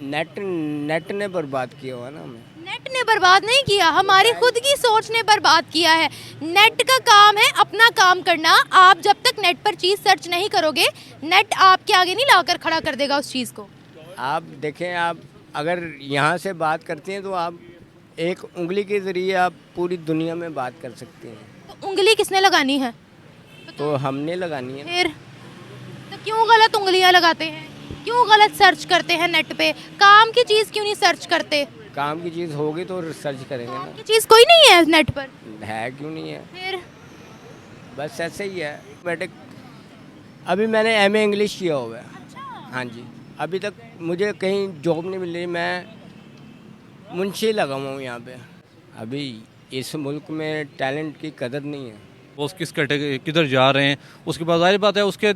Net net ने बर्बाद किया हुआ ना हमें। नेट ने बर्बाद नहीं किया, हमारी खुद की सोच ने बर्बाद किया है। नेट का काम है अपना काम करना। आप जब तक नेट पर चीज़ सर्च नहीं करोगे, नेट आपके आगे नहीं लाकर खड़ा कर देगा उस चीज़ को। आप देखें, आप अगर यहाँ से बात करती हैं तो आप एक उंगली के ज़रिए आप पूरी दुनिया में बात कर सकते हैं। तो उंगली किसने लगानी है? तो हमने लगानी है। फिर तो क्यों गलत उंगलियां लगाते हैं, क्यों गलत सर्च करते हैं नेट पे? काम की चीज़ क्यों नहीं सर्च करते? काम की चीज़ होगी तो रिसर्च करेंगे काम ना। की चीज़ कोई नहीं है नेट पर। है क्यों नहीं है, फिर बस ऐसे ही है। बेटे अभी मैंने एमए इंग्लिश किया हुआ है। हाँ जी, अभी तक मुझे कहीं जॉब नहीं मिल रही। मैं मुंशी लगा हुआ हूँ यहाँ पे। अभी इस मुल्क में टैलेंट की कदर नहीं है। वो किस कैटेगरी किधर जा रहे हैं, उसके बाद जाहिर बात है उसके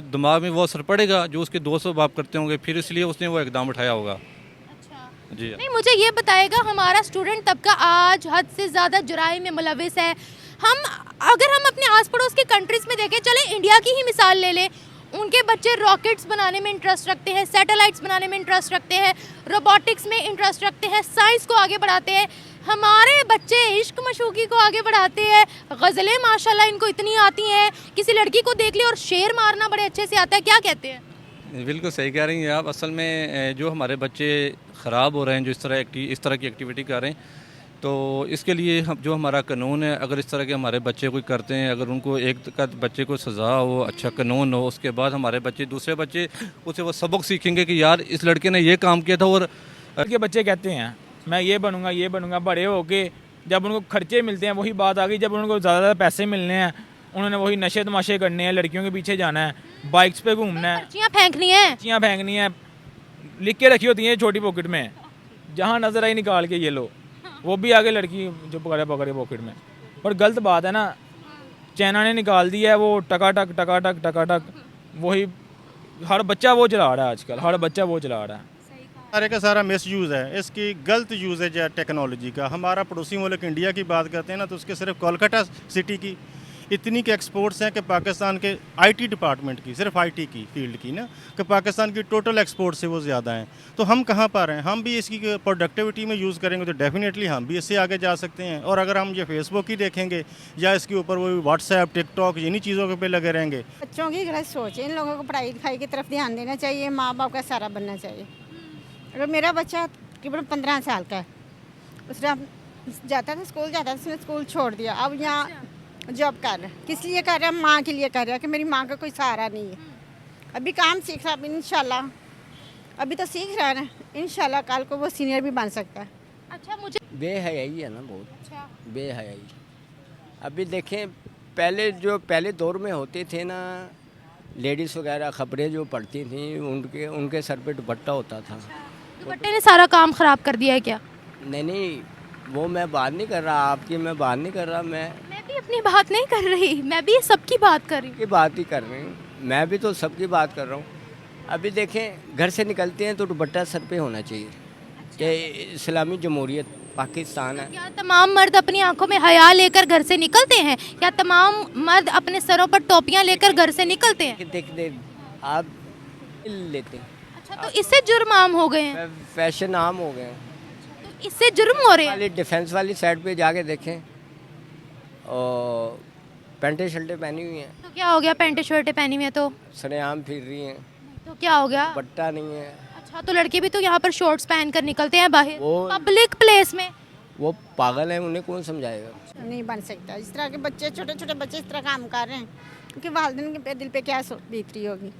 दिमाग में वो असर पड़ेगा जो उसके दोस्त बाप करते होंगे, फिर इसलिए उसने वो इकदाम उठाया होगा। अच्छा, जी नहीं मुझे ये बताएगा, हमारा स्टूडेंट तबका आज हद से ज़्यादा जुराइम में मुलविस है। अगर हम अपने आस पड़ोस के कंट्रीज़ में देखें, चले इंडिया की ही मिसाल ले लें, उनके बच्चे रॉकेट्स बनाने में इंटरेस्ट रखते हैं, सैटेलाइट्स बनाने में इंटरेस्ट रखते हैं, रोबोटिक्स में इंटरेस्ट रखते हैं, साइंस को आगे बढ़ाते हैं। हमारे बच्चे इश्क मशूकी को आगे बढ़ाते हैं, गज़लें माशाल्लाह इनको इतनी आती हैं, किसी लड़की को देख ले और शेर मारना बड़े अच्छे से आता है। क्या कहते हैं? बिल्कुल सही कह रही हैं आप। असल में जो हमारे बच्चे ख़राब हो रहे हैं, जो इस तरह की एक्टिविटी कर रहे हैं, तो इसके लिए हम जो हमारा कानून है, अगर इस तरह के हमारे बच्चे कोई करते हैं, अगर उनको एक का बच्चे को सज़ा हो, अच्छा कानून हो, उसके बाद हमारे बच्चे दूसरे बच्चे उससे वो सबक सीखेंगे कि यार इस लड़के ने ये काम किया था। और के बच्चे कहते हैं मैं ये बनूंगा, बड़े होके जब उनको खर्चे मिलते हैं, वही बात आ गई, जब उनको ज़्यादा पैसे मिलने हैं, उन्होंने वही नशे तमाशे करने हैं, लड़कियों के पीछे जाना है, बाइक्स पे घूमना है, पर्चियाँ फेंकनी है, पर्चियाँ फेंकनी है, लिख के रखी होती हैं छोटी पॉकेट में, जहाँ नज़र आई निकाल के ये लो, वो भी आगे लड़की जो पकड़े पॉकेट में। पर गलत बात है ना, चाइना ने निकाल दिया है वो टकाटक, वही हर बच्चा वो चला रहा है आजकल, हर बच्चा वो चला रहा है। सारे का सारा मिस यूज़ है, इसकी गलत यूज़ेज है टेक्नोलॉजी का। हमारा पड़ोसी मुल्क इंडिया की बात करते हैं ना, तो उसके सिर्फ कोलकाता सिटी की इतनी के एक्सपोर्ट्स हैं कि पाकिस्तान के आईटी डिपार्टमेंट की, सिर्फ आईटी की फील्ड की ना, कि पाकिस्तान की टोटल एक्सपोर्ट से वो ज़्यादा हैं। तो हम कहाँ पर हैं? हम भी इसकी प्रोडक्टिविटी में यूज़ करेंगे तो डेफिनेटली हम भी इससे आगे जा सकते हैं। और अगर हम ये फेसबुक ही देखेंगे या इसके ऊपर वो व्हाट्सएप, टिकटॉक, इन्हीं चीज़ों के पे लगे रहेंगे। बच्चों की गलत सोच है, इन लोगों को पढ़ाई लिखाई की तरफ ध्यान देना चाहिए, माँ बाप का सहारा बनना चाहिए। अगर मेरा बच्चा तकरीबन 15 साल का है, उसने जाता था स्कूल जाता था, उसने स्कूल छोड़ दिया, अब यहाँ जॉब कर रहा है। किस लिए कर रहा है? माँ के लिए कर रहा है कि मेरी माँ का कोई सहारा नहीं है। अभी काम सीख रहा है, इंशाल्लाह अभी तो सीख रहा है ना, इंशाल्लाह कल को वो सीनियर भी बन सकता है। अच्छा मुझे बेहयाई है ना, बहुत अच्छा बेहयाई। अभी देखें, पहले दौर में होते थे ना, लेडीज़ वगैरह खबरें जो पढ़ती थी, उनके सर पे दुपट्टा होता था। दुपट्टे ने सारा काम ख़राब कर दिया है क्या? नहीं, वो मैं बात नहीं कर रहा आपकी, मैं बात नहीं कर रहा, मैं भी अपनी बात नहीं कर रही, मैं भी सबकी बात कर रही हूँ। की बात ही कर रही हूँ। मैं भी तो सबकी बात कर रहा हूँ। अभी देखें, घर से निकलते हैं तो दुपट्टा सर पे होना चाहिए कि इस्लामी जमहूरियत पाकिस्तान है। क्या तमाम मर्द अपनी आंखों में हया लेकर घर से निकलते हैं? क्या तमाम मर्द अपने सरों पर टोपियां लेकर घर से निकलते हैं? देख आप लेते हैं। अच्छा, तो इससे जुर्म आम हो गए हैं, फैशन आम हो गए हैं। तो इससे जुर्म हो रहे हैं। वाली डिफेंस वाली साइड पे जाके देखें, और पैंटें शर्टें पहनी हुई हैं, तो क्या हो गया? पैंट शर्टें पहनी हुई है तो सरेआम फिर रही हैं, तो क्या हो गया? दुपट्टा नहीं है। अच्छा, तो लड़के भी तो यहाँ पर शॉर्ट्स पहन कर निकलते हैं बाहर वो- पब्लिक प्लेस में। वो पागल है, उन्हें कौन समझाएगा? नहीं बन सकता। इस तरह के बच्चे, छोटे छोटे बच्चे इस तरह काम कर रहे हैं, उनके वालिदैन के दिल पे क्या बीत रही होगी।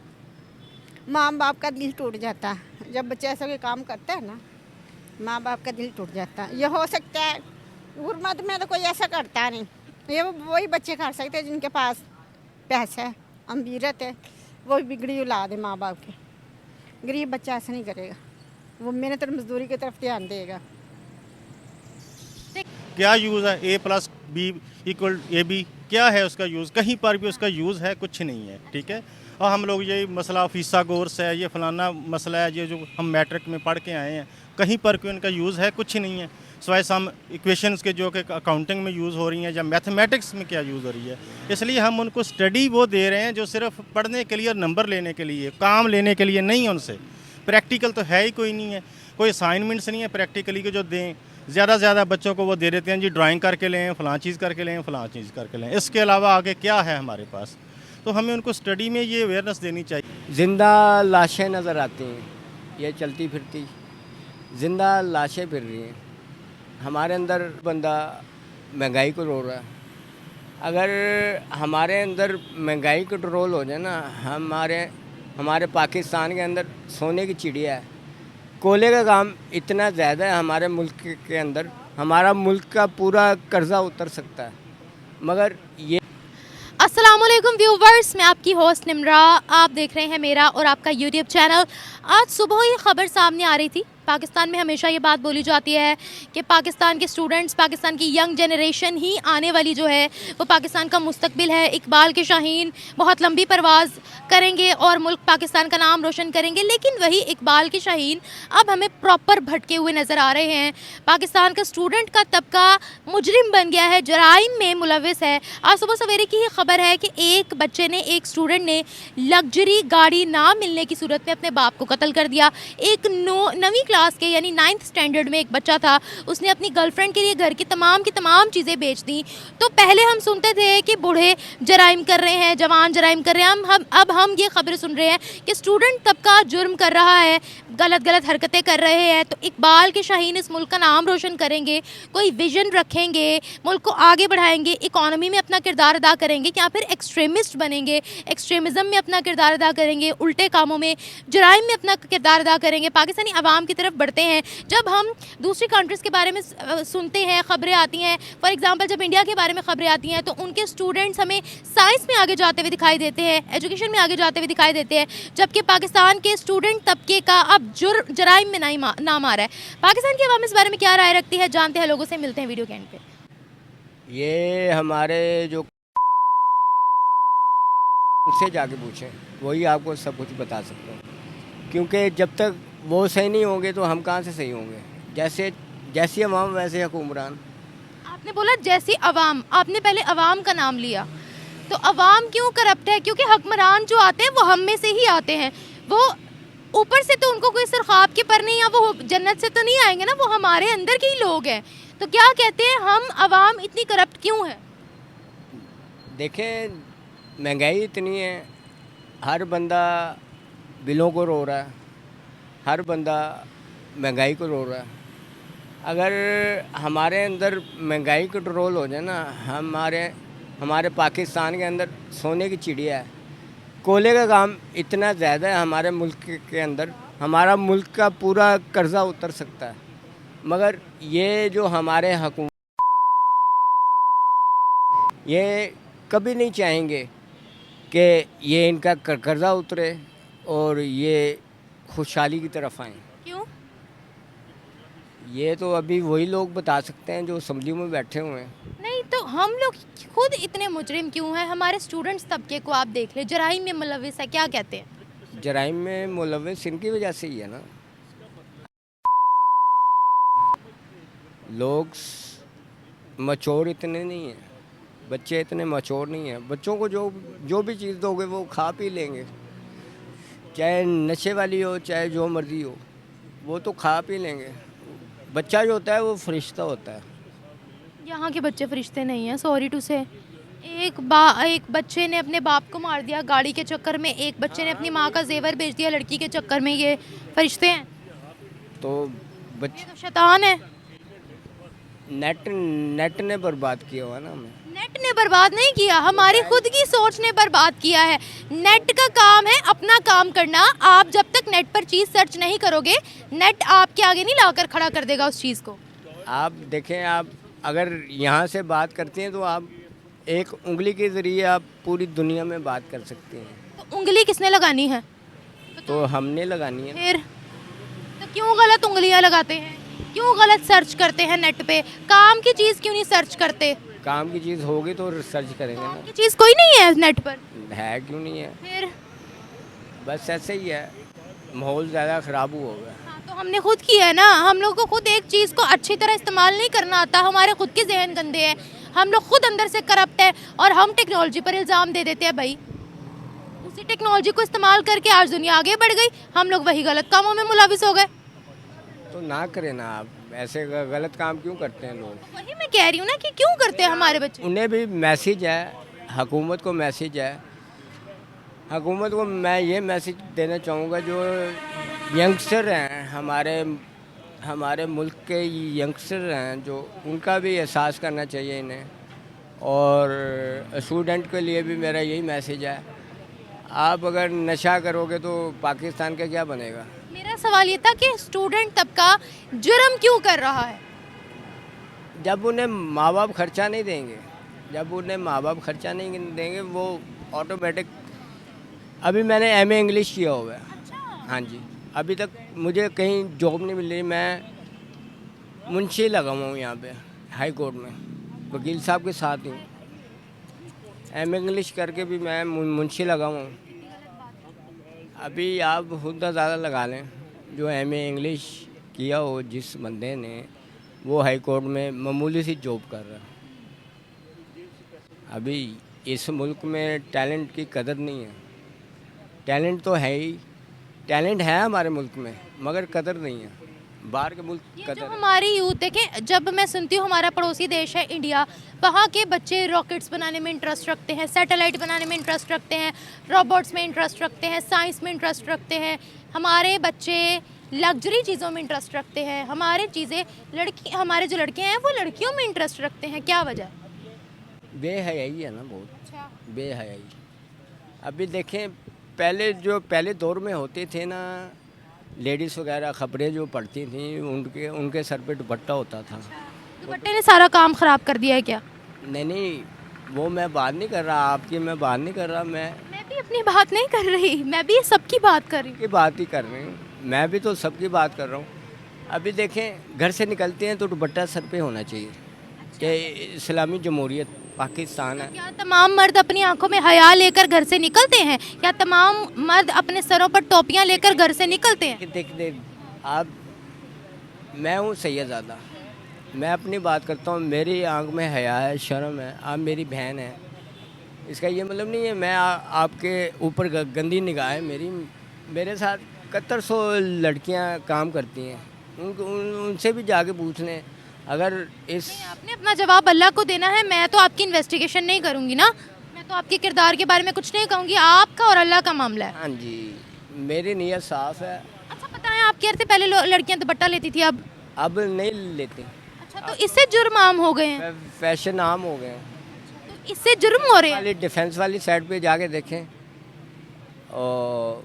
माँ बाप का दिल टूट जाता है जब बच्चे ऐसा कोई काम करता है ना, माँ बाप का दिल टूट जाता है। ये हो सकता है गुरमत में तो कोई ऐसा करता नहीं, ये वही बच्चे कर सकते हैं जिनके पास पैसा है, अमीरत है, वो बिगड़ी औलाद है माँ बाप के। गरीब बच्चा ऐसा नहीं करेगा, वो मेहनत और मजदूरी की तरफ ध्यान देगा। क्या यूज़ है A+B=AB? क्या है उसका यूज़? कहीं पर भी उसका यूज़ है कुछ नहीं है, ठीक है। और हम लोग ये मसला फिसागोरस है, ये फलाना मसला है, ये जो हम मैट्रिक में पढ़ के आए हैं, कहीं पर कोई उनका यूज़ है कुछ नहीं है, सिवाय सम इक्वेशंस के जो कि अकाउंटिंग में यूज़ हो रही हैं या मैथमेटिक्स में क्या यूज़ हो रही है। इसलिए हम उनको स्टडी वो दे रहे हैं जो सिर्फ पढ़ने के लिए और नंबर लेने के लिए, काम लेने के लिए नहीं है उनसे। प्रैक्टिकल तो है ही कोई नहीं है, कोई असाइनमेंट्स नहीं है प्रैक्टिकली के जो दें। ज़्यादा से ज़्यादा बच्चों को वो दे देते हैं जी ड्राइंग करके लें, फ़लाँ चीज़ करके लें, फ़लाँ चीज़ करके लें। इसके अलावा आगे क्या है हमारे पास? तो हमें उनको स्टडी में ये अवेयरनेस देनी चाहिए। ज़िंदा लाशें नज़र आती हैं, ये चलती फिरती ज़िंदा लाशें फिर रही हैं। हमारे अंदर बंदा महंगाई को रो रहा है। अगर हमारे अंदर महंगाई कंट्रोल हो जाए ना, हमारे पाकिस्तान के अंदर सोने की चिड़िया है। कोयले का काम इतना ज़्यादा है हमारे मुल्क के अंदर, हमारा मुल्क का पूरा कर्जा उतर सकता है। मगर ये अस्सलामुअलैकुम व्यूवर्स, मैं आपकी होस्ट निम्रा। आप देख रहे हैं मेरा और आपका यूट्यूब चैनल। आज सुबह ही खबर सामने आ रही थी। पाकिस्तान में हमेशा ये बात बोली जाती है कि पाकिस्तान के स्टूडेंट्स, पाकिस्तान की यंग जनरेशन ही आने वाली जो है वो पाकिस्तान का मुस्तकबिल है। इकबाल के शाहीन बहुत लंबी परवाज़ करेंगे और मुल्क पाकिस्तान का नाम रोशन करेंगे, लेकिन वही इकबाल के शाहीन अब हमें प्रॉपर भटके हुए नज़र आ रहे हैं। पाकिस्तान का स्टूडेंट का तबका मुजरिम बन गया है, जराइम में मुलविस है। आज सुबह सवेरे की ही खबर है कि एक बच्चे ने, एक स्टूडेंट ने लग्जरी गाड़ी ना मिलने की सूरत में अपने बाप को कत्ल कर दिया। एक 9वीं क्लास के यानी 9th स्टैंडर्ड में एक बच्चा था, उसने अपनी गर्लफ्रेंड के लिए घर की तमाम चीज़ें बेच दी। तो पहले हम सुनते थे कि बूढ़े जराइम कर रहे हैं, जवान जराइम कर रहे हैं। अब हम ये खबरें सुन रहे हैं कि स्टूडेंट तबका जुर्म कर रहा है, गलत हरकतें कर रहे हैं। तो इकबाल के शाहीन इस मुल्क का नाम रोशन करेंगे, कोई विजन रखेंगे, मुल्क को आगे बढ़ाएंगे, इकॉनमी में अपना किरदार अदा करेंगे, या फिर एक्सट्रीमिस्ट बनेंगे, एक्सट्रीमिज़म में अपना किरदार अदा करेंगे, उल्टे कामों में, जराइम में अपना किरदार अदा करेंगे, पाकिस्तानी आवाम की तरफ बढ़ते हैं। जब हम दूसरी कंट्रीज़ के बारे में सुनते हैं, ख़बरें आती हैं, फॉर एग्जांपल जब इंडिया के बारे में ख़बरें आती हैं, तो उनके स्टूडेंट्स हमें साइंस में आगे जाते हुए दिखाई देते हैं, एजुकेशन में आगे जाते हुए दिखाई देते हैं, जबकि पाकिस्तान के स्टूडेंट तबके का अब जराइम में नाम आ रहा है। पाकिस्तान की आवाम इस बारे में क्या राय रखती है, जानते हैं लोगों से, मिलते हैं वीडियो के एंड पे। ये हमारे जो उनसे जाके पूछें, वही आपको सब कुछ बता सकते हैं। क्योंकि जब तक वो सही नहीं होंगे तो हम कहाँ से सही होंगे? जैसी अवाम वैसे हुक्मरान। आपने बोला जैसी अवाम, आपने पहले अवाम का नाम लिया, तो अवाम क्यों करप्ट है? क्योंकि हुक्मरान जो आते हैं वो हम में से ही आते हैं। वो ऊपर से तो उनको कोई सिर ख्वाब के पर नहीं, या वो जन्नत से तो नहीं आएंगे ना, वो हमारे अंदर के ही लोग हैं। तो क्या कहते हैं, हम अवाम इतनी करप्ट क्यों है? देखें, महंगाई इतनी है, हर बंदा बिलों को रो रहा है, हर बंदा महंगाई को रो रहा है। अगर हमारे अंदर महंगाई कंट्रोल हो जाए ना, हमारे पाकिस्तान के अंदर सोने की चिड़िया है। कोयले का काम इतना ज़्यादा है हमारे मुल्क के अंदर, हमारा मुल्क का पूरा कर्जा उतर सकता है। मगर ये जो हमारे हुकूमत, ये कभी नहीं चाहेंगे कि ये इनका कर्जा उतरे और ये खुशहाली की तरफ आएँ। क्यों? ये तो अभी वही लोग बता सकते हैं जो असम्बली में बैठे हुए हैं। नहीं तो हम लोग खुद इतने मुजरिम क्यों हैं? हमारे स्टूडेंट्स तबके को आप देख ले, जराइम में मुलविस है, क्या कहते हैं? जराइम में मुलविस इनकी वजह से ही है ना। लोग मचोर इतने नहीं हैं, बच्चे इतने मचोर नहीं हैं। बच्चों को जो भी चीज़ दोगे वो खा पी लेंगे, चाहे नशे वाली हो चाहे जो मर्जी हो, वो तो खा पी लेंगे। बच्चा जो होता है वो फरिश्ता होता है। यहाँ के बच्चे फरिश्ते नहीं हैं, सॉरी टू से। एक बच्चे ने अपने बाप को मार दिया गाड़ी के चक्कर में, एक बच्चे ने अपनी माँ का जेवर बेच दिया लड़की के चक्कर में, ये फरिश्ते हैं? तो ये बच्चे तो शैतान है। नेट ने बर्बाद किया हुआ ना हमें। नेट ने बर्बाद नहीं किया, हमारी खुद की सोच ने बर्बाद किया है। नेट का काम है अपना काम करना। आप जब तक नेट पर चीज़ सर्च नहीं करोगे, नेट आपके आगे नहीं लाकर खड़ा कर देगा उस चीज़ को। आप देखें, आप अगर यहाँ से बात करती हैं तो आप एक उंगली के ज़रिए आप पूरी दुनिया में बात कर सकती हैं। तो उंगली किसने लगानी है? तो हमने लगानी है। फिर तो क्यों गलत उंगलियां लगाते हैं? क्यों गलत सर्च करते हैं नेट पे? काम की चीज़ क्यों नहीं सर्च करते? काम की चीज़ होगी तो रिसर्च करेंगे काम की ना। चीज़ कोई नहीं है नेट पर। है क्यों नहीं है? फिर बस ऐसे ही है, माहौल ज़्यादा ख़राब हुआ है। हाँ, तो हमने खुद किया है ना। हम लोग को खुद एक चीज़ को अच्छी तरह इस्तेमाल नहीं करना आता। हमारे खुद के जहन गंदे हैं, हम लोग खुद अंदर से करप्ट है और हम टेक्नोलॉजी पर इल्ज़ाम दे देते हैं। भाई उसी टेक्नोलॉजी को इस्तेमाल करके आज दुनिया आगे बढ़ गई, हम लोग वही गलत कामों में मुलविस हो गए। तो ना करें ना आप, ऐसे गलत काम क्यों करते हैं लोग? वही मैं कह रही हूँ ना कि क्यों करते हैं हमारे बच्चे। उन्हें भी मैसेज है, हुकूमत को मैसेज है। हुकूमत को मैं ये मैसेज देना चाहूँगा, जो यंगस्टर हैं हमारे मुल्क के यंगस्टर हैं, जो उनका भी एहसास करना चाहिए इन्हें। और स्टूडेंट के लिए भी मेरा यही मैसेज है, आप अगर नशा करोगे तो पाकिस्तान का क्या बनेगा? मेरा सवाल ये था कि स्टूडेंट तबका जुर्म क्यों कर रहा है? जब उन्हें माँ बाप खर्चा नहीं देंगे वो ऑटोमेटिक। अभी मैंने एमए इंग्लिश किया हुआ है। हाँ जी, अभी तक मुझे कहीं जॉब नहीं मिल रही। मैं मुंशी लगा हुआ हूँ यहाँ पे हाई कोर्ट में, वकील साहब के साथ ही। एमए इंग्लिश करके भी मैं मुंशी लगा हुआ हूँ। अभी आप खुद ज़्यादा लगा लें, जो एमए इंग्लिश किया हो जिस बंदे ने, वो हाई कोर्ट में मामूली सी जॉब कर रहा है। अभी इस मुल्क में टैलेंट की कदर नहीं है। टैलेंट तो है ही, टैलेंट है हमारे मुल्क में, मगर कदर नहीं है। बाहर के मुल्क ये कदर जो है। हमारी यूथ देखें, जब मैं सुनती हूँ हमारा पड़ोसी देश है इंडिया, वहाँ के बच्चे रॉकेट्स बनाने में इंटरेस्ट रखते हैं, सैटेलाइट बनाने में इंटरेस्ट रखते हैं, रोबोट्स में इंटरेस्ट रखते हैं, साइंस में इंटरेस्ट रखते हैं। हमारे बच्चे लग्जरी चीज़ों में इंटरेस्ट रखते हैं। हमारे जो लड़के हैं वो लड़कियों में इंटरेस्ट रखते हैं। क्या वजह है? बेहयाई है ना, बहुत बेहयाई। अभी देखें, पहले दौर में होते थे ना, लेडीज़ वगैरह खबरें जो पढ़ती थी, उनके सर पे दुपट्टा होता था। दुपट्टे ने सारा काम ख़राब कर दिया है क्या? नहीं, वो मैं बात नहीं कर रहा आपकी, मैं बात नहीं कर रहा, मैं भी अपनी बात नहीं कर रही, मैं भी सबकी बात कर रही हूँ। की बात ही कर रही हूँ। मैं भी तो सबकी बात कर रहा हूँ। अभी देखें, घर से निकलते हैं तो दुपट्टा सर पे होना चाहिए कि इस्लामी जमहूरियत पाकिस्तान है। क्या तमाम मर्द अपनी आंखों में हया लेकर घर से निकलते हैं? क्या तमाम मर्द अपने सरों पर टोपियां लेकर घर से निकलते हैं? देख आप, मैं हूँ सैयदज़ादा, मैं अपनी बात करता हूँ, मेरी आंख में हया है, शर्म है। आप मेरी बहन है, इसका ये मतलब नहीं है मैं आपके ऊपर गंदी निगाह है मेरी। मेरे साथ 7100 लड़कियाँ काम करती हैं, उनसे भी जाके पूछ लें। अगर इस आपने अपना जवाब अल्लाह को देना है, मैं तो आपकी इन्वेस्टिगेशन नहीं करूँगी ना, मैं तो आपके किरदार के बारे में कुछ नहीं कहूँगी। आपका और अल्लाह का मामला है। हाँ जी, मेरी नीयत साफ़ है। अच्छा, बताएं, आप कह रहे थे पहले लड़कियाँ दुपट्टा लेती थी, अब नहीं लेती। अच्छा, तो इससे जुर्म आम हो गए हैं? फैशन आम हो गए हैं। तो इससे जुर्म हो रहे हैं? वाली डिफेंस वाली साइड पे जाके देखें, और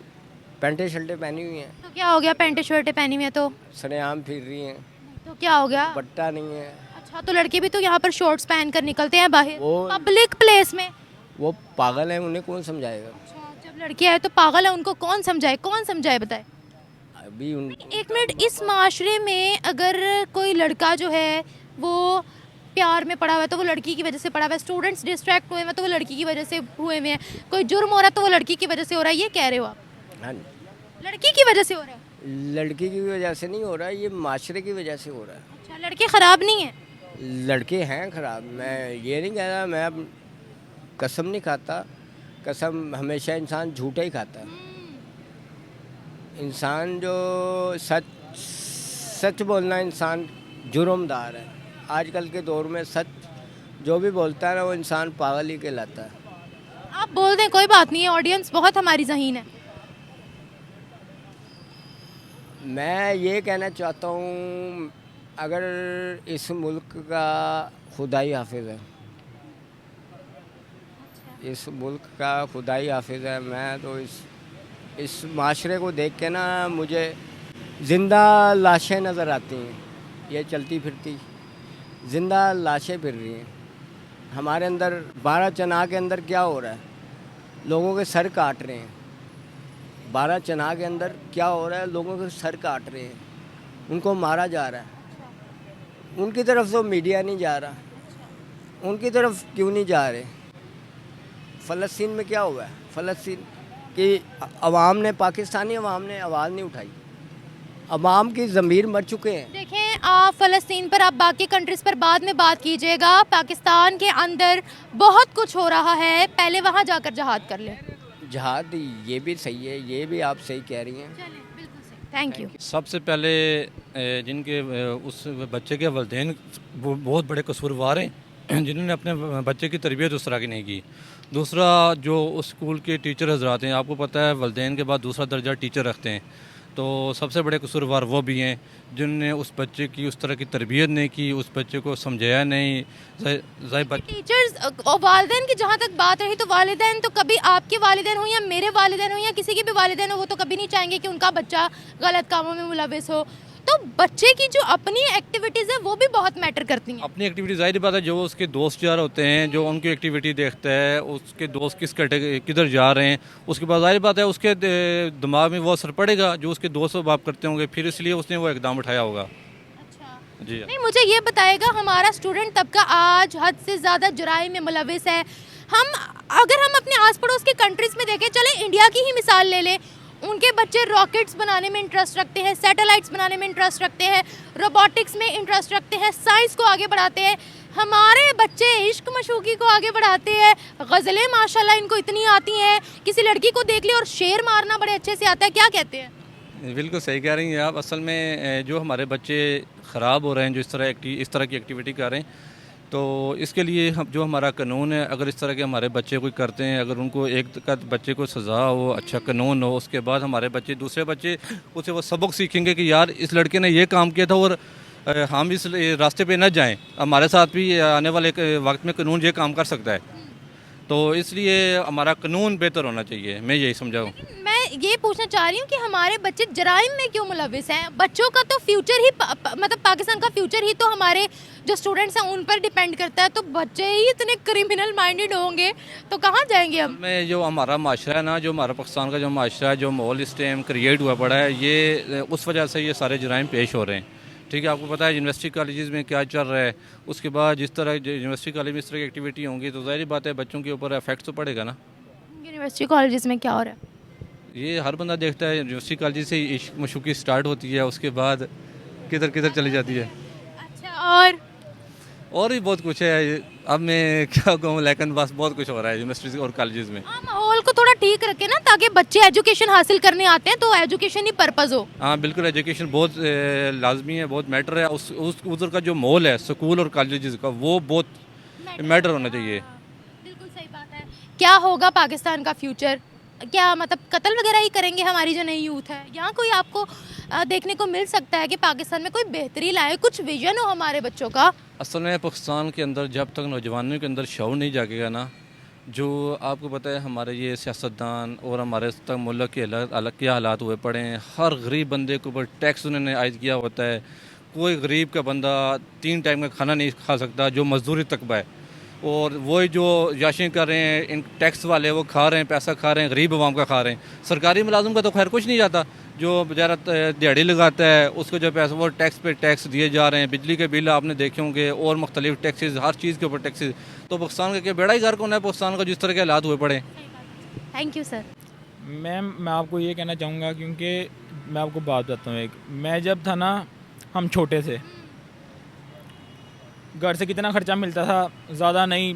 पैंटें शर्टें पहनी हुई हैं, तो क्या हो गया? पैंट शर्टें पहनी हुई है तो सरेआम फिर रही हैं, तो क्या हो गया? पट्टा नहीं है। अच्छा, तो लड़के भी तो यहाँ पर शॉर्ट्स पहन कर निकलते हैं बाहर वो- पब्लिक प्लेस में। वो पागल है, उन्हें कौन समझाएगा? अच्छा, जब लड़के आए तो पागल है, उनको कौन समझाए बताए? अभी उन एक मिनट, इस माशरे में अगर कोई लड़का जो है वो प्यार में पड़ा हुआ है तो वो लड़की की वजह से पड़ा हुआ है, स्टूडेंट्स डिस्ट्रैक्ट हुए हैं तो वो लड़की की वजह से हुए हुए हैं, कोई जुर्म हो रहा है तो वो लड़की की वजह से हो रहा है, ये कह रहे हो आप? हाँ, लड़की की वजह से हो रहा है? लड़की की वजह से नहीं हो रहा, ये माशरे की वजह से हो रहा है। अच्छा, लड़के ख़राब नहीं हैं? लड़के हैं ख़राब, मैं ये नहीं कह रहा, मैं अब कसम नहीं खाता। कसम हमेशा इंसान झूठा ही खाता है। इंसान जो सच बोलना, इंसान जुर्मदार है। आजकल के दौर में सच जो भी बोलता है ना, वो इंसान पागल ही कहलाता है। आप बोल दें, कोई बात नहीं है, ऑडियंस बहुत हमारी ज़हीन है। मैं ये कहना चाहता हूँ, अगर इस मुल्क का खुदाई हाफिज़ है, इस मुल्क का खुदाई हाफिज़ है, मैं तो इस माशरे को देख के ना, मुझे ज़िंदा लाशें नज़र आती हैं। ये चलती फिरती ज़िंदा लाशें फिर रही हैं हमारे अंदर। 12 चनाह के अंदर क्या हो रहा है? लोगों के सर काट रहे हैं। 12 चनाह के अंदर क्या हो रहा है? लोगों के सर काट रहे हैं, उनको मारा जा रहा है। उनकी तरफ तो मीडिया नहीं जा रहा, उनकी तरफ क्यों नहीं जा रहे? फ़लस्तीन में क्या हुआ है? फ़लस्तीन की अवाम ने, पाकिस्तानी अवाम ने आवाज़ नहीं उठाई। अवाम की ज़मीर मर चुके हैं। देखें, आप फ़लस्तीन पर, आप बाकी कंट्रीज़ पर बाद में बात कीजिएगा। पाकिस्तान के अंदर बहुत कुछ हो रहा है, पहले वहाँ जाकर जहाद कर लें। जहाद ये भी सही है, ये भी आप सही कह रही हैं। चलिए बिल्कुल सही, थैंक यू। सबसे पहले जिनके उस बच्चे के वालिदैन वो बहुत बड़े कसूरवार हैं जिन्होंने अपने बच्चे की तरबियत उस तरह की नहीं की। दूसरा, जो उस स्कूल के टीचर हजरात हैं, आपको पता है वालिदैन के बाद दूसरा दर्जा टीचर रखते हैं, तो सबसे बड़े कसूरवार वो भी हैं जिनने उस बच्चे की उस तरह की तरबियत नहीं की, उस बच्चे को समझाया नहीं। टीचर्स और वालिदैन की जहाँ तक बात रही, तो वालिदैन तो कभी आपके वालिदैन हो या मेरे वालिदैन हो या किसी के भी वालिदैन हो, वो तो कभी नहीं चाहेंगे कि उनका बच्चा गलत कामों में मुलविस हो। तो बच्चे की जो अपनी एक्टिविटीज़ है वो भी बहुत मैटर करती हैं। अपनी एक्टिविटी ज़ाहिर बात है, जो उसके दोस्त यार होते हैं, जो उनकी एक्टिविटी देखता है, उसके दोस्त किस कैटेगरी किधर जा रहे हैं, उसके बाद ज़ाहिर बात है उसके दिमाग में वो असर पड़ेगा जो उसके दोस्त बाप करते होंगे, फिर इसलिए उसने वो इकदाम उठाया होगा। अच्छा, जी नहीं मुझे ये बताएगा, हमारा स्टूडेंट तबका आज हद से ज़्यादा जुराई में मुलविस है। अगर हम अपने आस पड़ोस की कंट्रीज़ में देखें, चले इंडिया की ही मिसाल ले लें, उनके बच्चे रॉकेट्स बनाने में इंटरेस्ट रखते हैं, सैटेलाइट्स बनाने में इंटरेस्ट रखते हैं, रोबोटिक्स में इंटरेस्ट रखते हैं, साइंस को आगे बढ़ाते हैं। हमारे बच्चे इश्क मशूकी को आगे बढ़ाते हैं, गज़लें माशाल्लाह इनको इतनी आती हैं, किसी लड़की को देख ले और शेर मारना बड़े अच्छे से आता है। क्या कहते हैं? बिल्कुल सही कह रही हैं आप। असल में जो हमारे बच्चे ख़राब हो रहे हैं, जो इस तरह की एक्टिविटी कर रहे हैं, तो इसके लिए हम जो हमारा कानून है, अगर इस तरह के हमारे बच्चे कोई करते हैं, अगर उनको एक बच्चे को सज़ा हो, अच्छा कानून हो, उसके बाद हमारे बच्चे दूसरे बच्चे उससे वो सबक सीखेंगे कि यार इस लड़के ने ये काम किया था और हम इस रास्ते पे न जाएं, हमारे साथ भी आने वाले वक्त में कानून ये काम कर सकता है। तो इसलिए हमारा कानून बेहतर होना चाहिए, मैं यही समझाऊँ। मैं ये पूछना चाह रही हूँ कि हमारे बच्चे जराइम में क्यों मुलविस हैं? बच्चों का तो फ्यूचर ही मतलब पाकिस्तान का फ्यूचर ही तो हमारे जो स्टूडेंट्स हैं उन पर डिपेंड करता है। तो बच्चे ही इतने क्रिमिनल माइंडेड होंगे तो कहाँ जाएंगे हम? में जो हमारा माशरा है ना, जो हमारा पाकिस्तान का जो माशरा है, जो माहौल इस टाइम क्रिएट हुआ पड़ा है, ये उस वजह से ये सारे जराइम पेश हो रहे हैं। ठीक है, आपको पता है यूनिवर्सिटी कॉलेजेस में क्या चल रहा है, उसके बाद जिस तरह यूनिवर्सिटी कॉलेज में इस तरह की एक्टिविटी होंगी तो ज़ाहिर बात है बच्चों के ऊपर इफेक्ट तो पड़ेगा ना। यूनिवर्सिटी कॉलेजेस में क्या हो रहा है? ये हर बंदा देखता है, यूनिवर्सिटी कॉलेज से इश्क मशूकी स्टार्ट होती है, उसके बाद किधर किधर चली जाती है। अच्छा, और भी बहुत कुछ है, अब मैं क्या कहूँ, लेकिन बस बहुत कुछ हो रहा है यूनिवर्सिटी और कॉलेजेस में। माहौल को थोड़ा ठीक रखे ना, ताकि बच्चे एजुकेशन हासिल करने आते हैं तो एजुकेशन ही पर्पस हो। हाँ बिल्कुल, एजुकेशन बहुत लाजमी है, बहुत मैटर है। उस उधर का जो माहौल है स्कूल और कॉलेजेस का, वो बहुत मैटर होना चाहिए। बिल्कुल सही बात है। क्या होगा पाकिस्तान का फ्यूचर? क्या मतलब कत्ल वगैरह ही करेंगे हमारी जो नई यूथ है? यहाँ कोई आपको देखने को मिल सकता है कि पाकिस्तान में कोई बेहतरी लाए, कुछ विजन हो हमारे बच्चों का? असल में पाकिस्तान के अंदर जब तक नौजवानों के अंदर शऊर नहीं जागेगा ना, जो आपको पता है हमारे ये सियासतदान और हमारे तक मुल्क के क्या हालात हुए पड़े हैं। हर गरीब बंदे के ऊपर टैक्स उन्होंने आयद किया होता है। कोई गरीब का बंदा 3 टाइम का खाना नहीं खा सकता, जो मजदूरी तकबा है, और वही जो याशें कर रहे हैं इन टैक्स वाले, वो खा रहे हैं, पैसा खा रहे हैं, गरीब आवाम का खा रहे हैं। सरकारी मुलाजिम का तो खैर कुछ नहीं जाता, जो बेचारा दिहाड़ी लगाता है उसको जो पैसा वो टैक्स पे टैक्स दिए जा रहे हैं। बिजली के बिल आपने देखे होंगे और मुख्तलिफ टैक्सेस, हर चीज़ के ऊपर टैक्सेस। तो पाकिस्तान का क्या बेड़ा ही गर्क होना है पाकिस्तान का, जिस तरह के हालात हुए पड़े। Thank you sir. मैम मैं आपको ये कहना चाहूँगा, क्योंकि मैं आपको बात बताता हूँ एक, मैं जब था ना, हम छोटे थे, घर से कितना ख़र्चा मिलता था, ज़्यादा नहीं,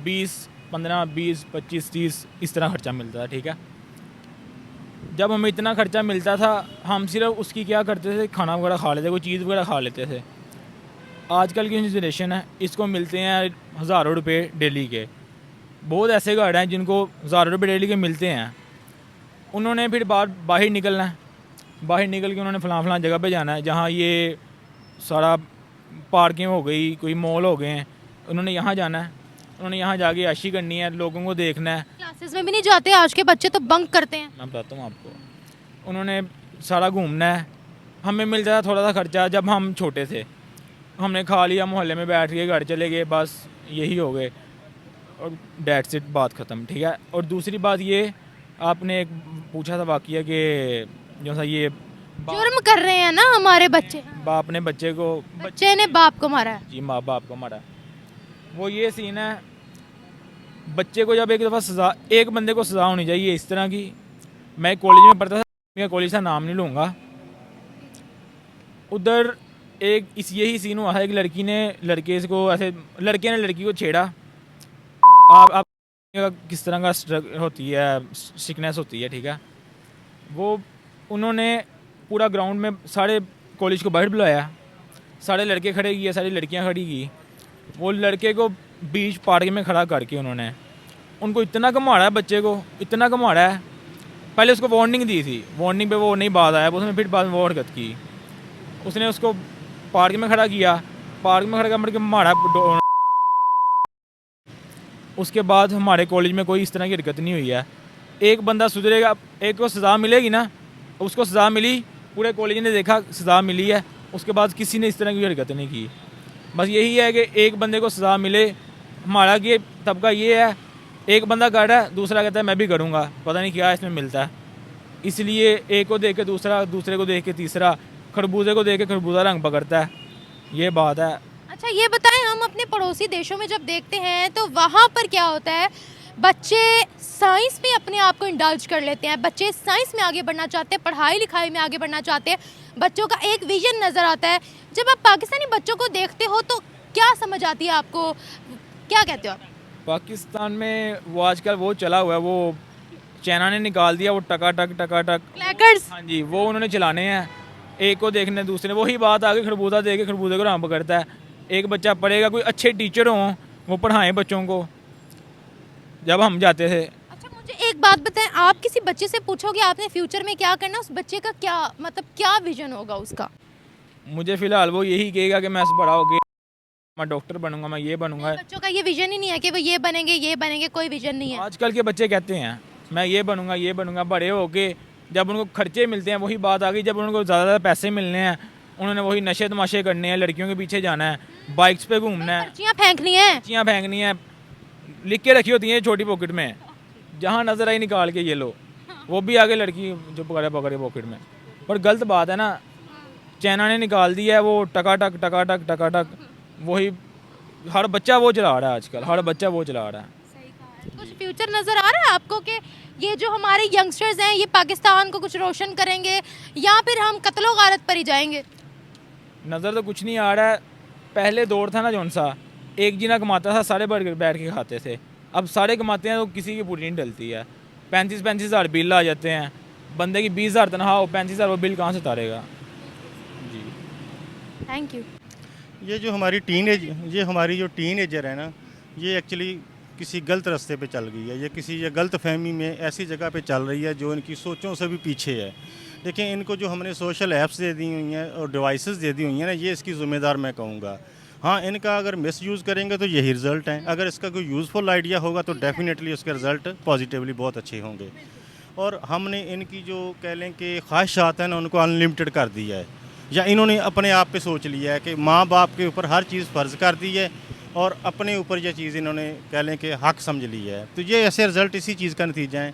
20, 15, 20, 25, 30 इस तरह ख़र्चा मिलता था। ठीक है, जब हमें इतना ख़र्चा मिलता था, हम सिर्फ उसकी क्या करते थे, खाना वगैरह खा लेते, कोई चीज़ वगैरह खा लेते थे। आजकल की जनरेशन है, इसको मिलते हैं हज़ारों रुपए डेली के। बहुत ऐसे घर हैं जिनको हज़ारों रुपए डेली के मिलते हैं। उन्होंने फिर बाहर निकलना है, बाहर निकल के उन्होंने फ़लाँ जगह पे जाना है जहाँ ये सारा पार्किंग हो गई, कोई मॉल हो गए हैं, उन्होंने यहाँ जाना है, उन्होंने यहाँ जाके आशी करनी है, लोगों को देखना है। क्लासेस में भी नहीं जाते आज के बच्चे, तो बंक करते हैं। मैं बताता हूँ आपको, उन्होंने सारा घूमना है। हमें मिलता था थोड़ा सा खर्चा जब हम छोटे थे, हमने खा लिया, मोहल्ले में बैठ के घर चले गए, बस यही हो गए, और डेट्स इट, बात ख़त्म। ठीक है, और दूसरी बात ये, आपने एक पूछा था वाक़या कि जो सा ये जुर्म कर रहे हैं ना हमारे बच्चे, बाप ने बच्चे को, बच्चे ने बाप को मारा है। जी माँ बाप को मारा, वो ये सीन है। बच्चे को जब एक दफ़ा सज़ा, एक बंदे को सज़ा होनी चाहिए इस तरह की। मैं कॉलेज में पढ़ता था, मैं कॉलेज का नाम नहीं लूँगा, उधर यही सीन हुआ है कि लड़के ने लड़की को छेड़ा। आप किस तरह का होती है, सिकनेस होती है, ठीक है। वो उन्होंने पूरा ग्राउंड में सारे कॉलेज को बाहर बुलाया, सारे लड़के खड़े किए, सारी लड़कियां खड़ी की। वो लड़के को बीच पार्क में खड़ा करके उन्होंने उनको इतना घुमाड़ा है, बच्चे को इतना घुमाड़ा है। पहले उसको वार्निंग दी थी, वार्निंग पे वो नहीं बात आया, उसने फिर बाद में वो हरकत की। उसने उसको पार्क में खड़ा किया, पार्क में खड़ा कर मारा। उसके बाद हमारे कॉलेज में कोई इस तरह की हरकत नहीं हुई है। एक बंदा सुधरेगा, एक को सज़ा मिलेगी ना, उसको सज़ा मिली, पूरे कॉलेज ने देखा सज़ा मिली है, उसके बाद किसी ने इस तरह की हरकत नहीं की। बस यही है कि एक बंदे को सज़ा मिले। हमारा ये तबका ये है, एक बंदा कर रहा है, दूसरा कहता है मैं भी करूँगा, पता नहीं क्या इसमें मिलता है। इसलिए एक को देख के दूसरा, दूसरे को देख के तीसरा, खरबूजे को देख के खरबूजा रंग पकड़ता है। ये बात है। अच्छा ये बताएं, हम अपने पड़ोसी देशों में जब देखते हैं तो वहाँ पर क्या होता है, बच्चे साइंस में अपने आप को इंडल्ज कर लेते हैं, बच्चे साइंस में आगे बढ़ना चाहते हैं, पढ़ाई लिखाई में आगे बढ़ना चाहते हैं, बच्चों का एक विजन नज़र आता है। जब आप पाकिस्तानी बच्चों को देखते हो तो क्या समझ आती है आपको, क्या कहते हो आप? पाकिस्तान में वो आजकल वो चला हुआ है, वो चाइना ने निकाल दिया वो टकाटक टकाटक क्रैकर्स। हाँ जी, वो उन्होंने चलाने हैं। एक को देखने दूसरे, वही बात आगे खरबूजा दे के खरबूजे को रंग पकड़ता है। एक बच्चा पढ़ेगा, कोई अच्छे टीचर हों वो पढ़ाएं बच्चों को, जब हम जाते थे। अच्छा मुझे एक बात बताएं, आप किसी बच्चे से पूछोगे आपने फ्यूचर में क्या करना, उस बच्चे का क्या मतलब क्या विजन होगा उसका? मुझे फ़िलहाल वो यही कहेगा कि मैं बड़ा हो गया, मैं डॉक्टर बनूंगा, मैं ये बनूंगा। बच्चों का ये विजन ही नहीं है कि वो ये बनेंगे, कोई विजन नहीं है। आजकल के बच्चे कहते हैं मैं ये बनूंगा। बड़े होके जब उनको खर्चे मिलते हैं, वही बात आ गई, जब उनको ज़्यादा पैसे मिलने हैं, उन्होंने वही नशे तमाशे करने हैं, लड़कियों के पीछे जाना है, बाइक्स पे घूमना है, पर्चियाँ फेंकनी है, पर्चियाँ फेंकनी है, लिख के रखी होती हैं छोटी पॉकेट में, जहाँ नज़र आई निकाल के ये लो, वो भी आगे लड़की जो पकड़े पॉकेट में। पर गलत बात है ना, चाइना ने निकाल दिया है वो टकाटक, वही हर बच्चा वो चला रहा है आजकल, हर बच्चा वो चला रहा है। कुछ फ्यूचर नज़र आ रहा है आपको कि ये जो हमारे यंगस्टर्स हैं ये पाकिस्तान को कुछ रोशन करेंगे या फिर हम कत्लो गारत पर ही जाएंगे? नज़र तो कुछ नहीं आ रहा है। पहले दौर था ना जौन सा, एक जना कमाता था, सारे बैठ के खाते थे। अब सारे कमाते हैं तो किसी की पूरी नहीं डलती है। 35 हज़ार बिल आ जाते हैं, बंदे की 20 हज़ार तनख्वाह हो, 35 हज़ार वो बिल कहाँ से उतारेगा जी। Thank you. ये हमारी जो टीनेजर है ना, ये एक्चुअली किसी गलत रास्ते पे चल गई है, ये गलत फहमी में ऐसी जगह पे चल रही है जो इनकी सोचों से भी पीछे है। देखिए, इनको जो हमने सोशल ऐप्स दे दी हुई हैं और डिवाइसेस दे दी हुई हैं ना, ये इसकी ज़िम्मेदार मैं कहूँगा। हाँ, इनका अगर मिसयूज़ करेंगे तो यही रिज़ल्ट हैं। अगर इसका कोई यूज़फुल आइडिया होगा तो डेफिनेटली उसके रिज़ल्ट पॉजिटिवली बहुत अच्छे होंगे। और हमने इनकी जो कह लें कि ख्वाहिशात हैं ना, उनको अनलिमिटेड कर दिया है, या इन्होंने अपने आप पे सोच लिया है कि माँ बाप के ऊपर हर चीज़ फ़र्ज़ कर दी है और अपने ऊपर ये चीज़ इन्होंने कह लें कि हक समझ लिया है। तो ये ऐसे रिज़ल्ट इसी चीज़ का नतीजा है।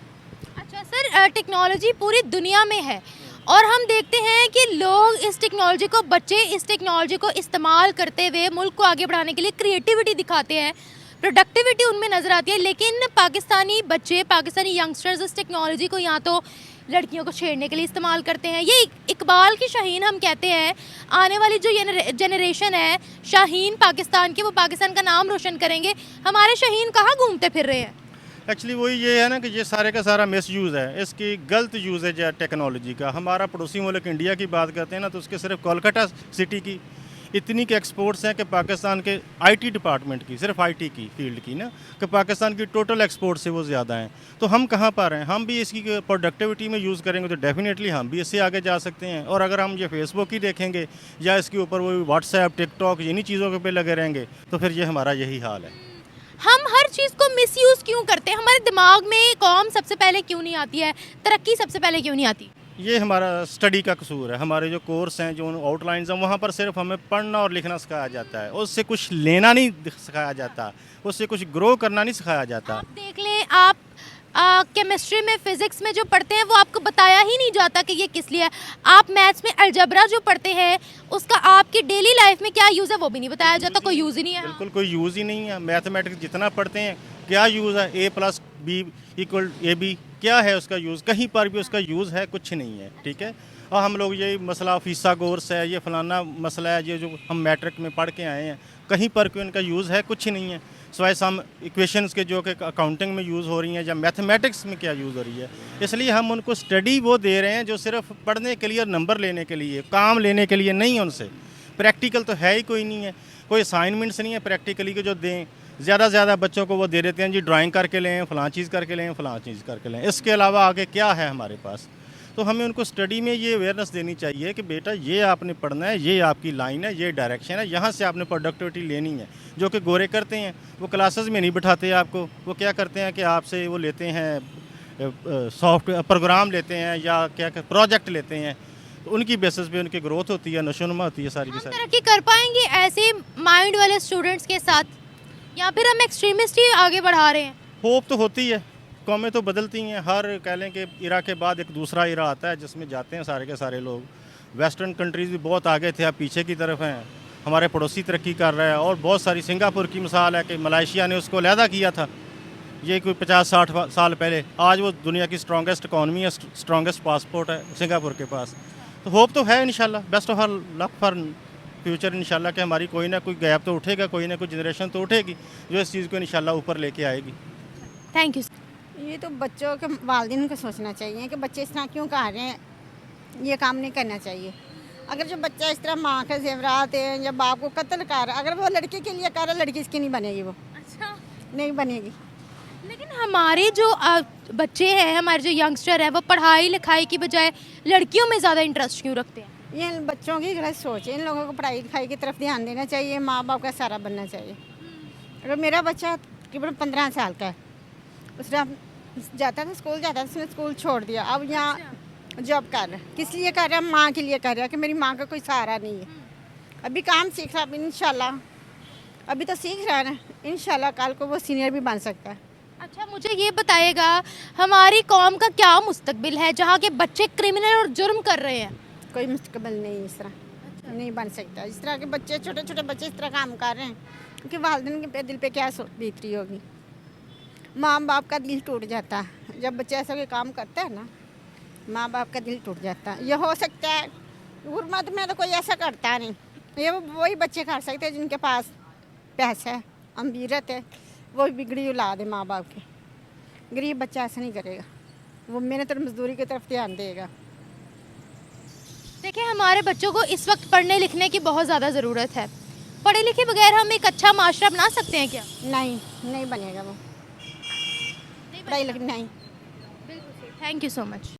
अच्छा सर, टेक्नोलॉजी पूरी दुनिया में है और हम देखते हैं कि लोग इस टेक्नोलॉजी को, बच्चे इस टेक्नोलॉजी को इस्तेमाल करते हुए मुल्क को आगे बढ़ाने के लिए क्रिएटिविटी दिखाते हैं, प्रोडक्टिविटी उनमें नज़र आती है। लेकिन पाकिस्तानी बच्चे, पाकिस्तानी यंगस्टर्स इस टेक्नोलॉजी को यहाँ तो लड़कियों को छेड़ने के लिए इस्तेमाल करते हैं। ये इकबाल की शाहीन हम कहते हैं, आने वाली जो जनरेशन है शाहीन पाकिस्तान की, वो पाकिस्तान का नाम रोशन करेंगे। हमारे शाहीन कहाँ घूमते फिर रहे हैं? एक्चुअली वही ये है ना कि ये सारे का सारा मिस यूज़ है, इसकी गलत यूज़ेज है टेक्नोलॉजी का। हमारा पड़ोसी मुल्क इंडिया की बात करते हैं ना, तो उसके सिर्फ कोलकाता सिटी की इतनी के एक्सपोर्ट्स हैं कि पाकिस्तान के आईटी डिपार्टमेंट की, सिर्फ आईटी की फील्ड की ना, कि पाकिस्तान की टोटल एक्सपोर्ट से वो ज़्यादा हैं। तो हम कहाँ पर हैं? हम भी इसकी प्रोडक्टिविटी में यूज़ करेंगे तो डेफिनेटली हम भी इससे आगे जा सकते हैं। और अगर हम ये फेसबुक ही देखेंगे या इसके ऊपर वो व्हाट्सएप, टिकटॉक, इन्हीं चीज़ों के पे लगे रहेंगे तो फिर ये हमारा यही हाल है। हम हर चीज़ को मिसयूज़ क्यों करते हैं? हमारे दिमाग में कौम सबसे पहले क्यों नहीं आती है, तरक्की सबसे पहले क्यों नहीं आती? ये हमारा स्टडी का कसूर है। हमारे जो कोर्स हैं, जो आउटलाइंस हैं, वहाँ पर सिर्फ हमें पढ़ना और लिखना सिखाया जाता है, उससे कुछ लेना नहीं सिखाया जाता, उससे कुछ ग्रो करना नहीं सिखाया जाता। आप देख लें, आप केमिस्ट्री में, फिज़िक्स में जो पढ़ते हैं वो आपको बताया ही नहीं जाता कि ये किस लिए है। आप मैथ्स में अलजबरा जो पढ़ते हैं उसका आपकी डेली लाइफ में क्या यूज़ है वो भी नहीं बताया जाता, कोई यूज़ ही नहीं है। बिल्कुल कोई यूज़ ही नहीं है। मैथमेटिक्स जितना पढ़ते हैं क्या यूज़ है? A+B=AB क्या है उसका यूज़? कहीं पर भी उसका यूज़ है कुछ नहीं है, ठीक है। और हम लोग ये मसला फीसा कोर्स है, ये फलाना मसला है, ये जो हम मैट्रिक में पढ़ के आए हैं, कहीं पर कोई इनका यूज़ है कुछ नहीं है। सवाए सम इक्वेशंस के जो कि अकाउंटिंग में यूज़ हो रही हैं या मैथमेटिक्स में क्या यूज़ हो रही है। इसलिए हम उनको स्टडी वो दे रहे हैं जो सिर्फ पढ़ने के लिए और नंबर लेने के लिए, काम लेने के लिए नहीं। उनसे प्रैक्टिकल तो है ही कोई नहीं है, कोई असाइनमेंट्स नहीं है प्रैक्टिकली के जो दें। ज़्यादा से ज़्यादा बच्चों को वो दे देते हैं जी ड्राइंग करके लें, फ़लाँ चीज़ करके लें, फ़लाँ चीज़ करके लें, इसके अलावा आगे क्या है हमारे पास। तो हमें उनको स्टडी में ये अवेयरनेस देनी चाहिए कि बेटा ये आपने पढ़ना है, ये आपकी लाइन है, ये डायरेक्शन है, यहाँ से आपने प्रोडक्टिविटी लेनी है। जो कि गोरे करते हैं वो क्लासेस में नहीं बिठाते आपको, वो क्या करते हैं कि आपसे वो लेते हैं सॉफ्टवेयर प्रोग्राम लेते हैं या क्या प्रोजेक्ट लेते हैं, तो उनकी बेसिस पे उनकी ग्रोथ होती है, नशोनुमा होती है सारी की हम सारी। तरक्की कर पाएंगे ऐसे माइंड वाले स्टूडेंट्स के साथ, या फिर हम एक्सट्रीमिस्ट ही आगे बढ़ा रहे हैं? होप तो होती है, कौमें तो बदलती हैं, हर कह लें कि इरा के बाद एक दूसरा इरा आता है जिसमें जाते हैं सारे के सारे लोग। वेस्टर्न कंट्रीज़ भी बहुत आगे थे, अब पीछे की तरफ हैं। हमारे पड़ोसी तरक्की कर रहा है और बहुत सारी, सिंगापुर की मिसाल है कि मलेशिया ने उसको अलहदा किया था ये कोई 50-60 साल पहले। आज वो दुनिया की स्ट्रॉन्गेस्ट इकॉनमी है, स्ट्रॉन्गेस्ट पासपोर्ट है सिंगापुर के पास। तो होप तो है इंशाल्लाह, best of all luck for future इंशाल्लाह कि हमारी कोई ना कोई गैप तो उठेगा, कोई ना कोई जनरेशन तो उठेगी जो इस चीज़ को इंशाल्लाह ऊपर लेके आएगी। Thank you. ये तो बच्चों के वालिदैन को सोचना चाहिए कि बच्चे इस तरह क्यों कर रहे हैं, ये काम नहीं करना चाहिए। अगर जो बच्चा इस तरह माँ के जेवरात हैं या बाप को कत्ल कर रहा है, अगर वो लड़के के लिए कर रहा है, लड़की इसकी नहीं बनेगी, वो अच्छा, नहीं बनेगी। लेकिन हमारे जो बच्चे हैं, हमारे जो यंगस्टर है, वो पढ़ाई लिखाई की बजाय लड़कियों में ज़्यादा इंटरेस्ट क्यों रखते हैं? ये इन बच्चों की गलत सोच है, इन लोगों को पढ़ाई लिखाई की तरफ ध्यान देना चाहिए, माँ बाप का सारा बनना चाहिए। अगर मेरा बच्चा तकरीबन 15 साल का है, उसने जाता था स्कूल जाता था, उसने स्कूल छोड़ दिया, अब यहाँ जॉब कर रहा है। किस लिए कर रहा है? माँ के लिए कर रहा है कि मेरी माँ का कोई सहारा नहीं है। अभी काम सीख रहा है, इंशाल्लाह अभी तो सीख रहा है ना, इंशाल्लाह कल को वो सीनियर भी बन सकता है। अच्छा, मुझे ये बताइएगा, हमारी कौम का क्या मुस्तकबिल है जहाँ के बच्चे क्रिमिनल और जुर्म कर रहे हैं? कोई मुस्तकबिल नहीं इस तरह नहीं बन सकता। इस तरह के बच्चे, छोटे छोटे बच्चे इस तरह काम कर रहे हैं, क्योंकि वालिदैन के दिल पे क्या बीत रही होगी। माँ बाप का दिल टूट जाता है जब बच्चे ऐसा कोई काम करता है ना, माँ बाप का दिल टूट जाता है। ये हो सकता है गुरमत में तो कोई ऐसा करता नहीं, ये वही बच्चे कर सकते हैं जिनके पास पैसा है, अमीरत है, वो बिगड़ी औलाद है माँ बाप की। गरीब बच्चा ऐसा नहीं करेगा, वो मेहनत और मजदूरी की तरफ ध्यान देगा। देखिए, हमारे बच्चों को इस वक्त पढ़ने लिखने की बहुत ज़्यादा ज़रूरत है। पढ़े लिखे बगैर हम एक अच्छा माशरा बना सकते हैं क्या? नहीं बनेगा वो, पढ़ाई लिखाई नहीं। बिल्कुल। Thank you so much.